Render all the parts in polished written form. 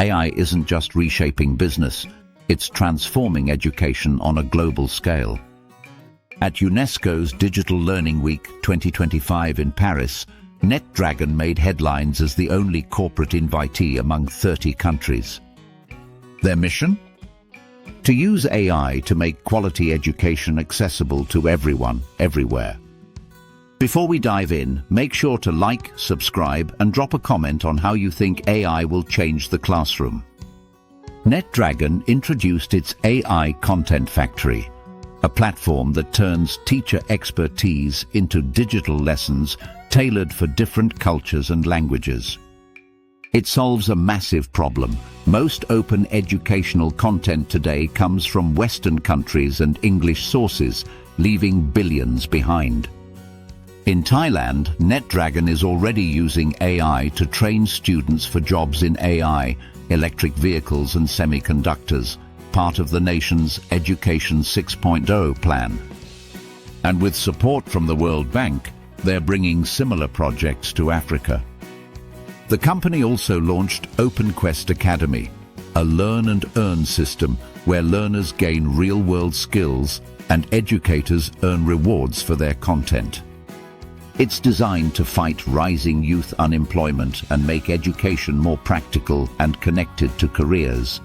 AI isn't just reshaping business, it's transforming education on a global scale. At UNESCO's Digital Learning Week 2025 in Paris, NetDragon made headlines as the only corporate invitee among 30 countries. Their mission? To use AI to make quality education accessible to everyone, everywhere. Before we dive in, make sure to like, subscribe, and drop a comment on how you think AI will change the classroom. NetDragon introduced its AI Content Factory, a platform that turns teacher expertise into digital lessons tailored for different cultures and languages. It solves a massive problem. Most open educational content today comes from Western countries and English sources, leaving billions behind. In Thailand, NetDragon is already using AI to train students for jobs in AI, electric vehicles and semiconductors, part of the nation's Education 6.0 plan. And with support from the World Bank, they're bringing similar projects to Africa. The company also launched OpenQuest Academy, a learn and earn system where learners gain real-world skills and educators earn rewards for their content. It's designed to fight rising youth unemployment and make education more practical and connected to careers.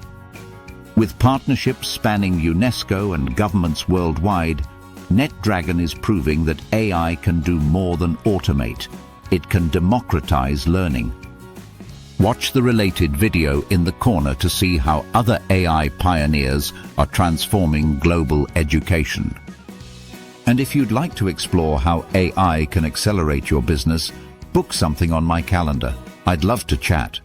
With partnerships spanning UNESCO and governments worldwide, NetDragon is proving that AI can do more than automate. It can democratize learning. Watch the related video in the corner to see how other AI pioneers are transforming global education. And if you'd like to explore how AI can accelerate your business, book something on my calendar. I'd love to chat.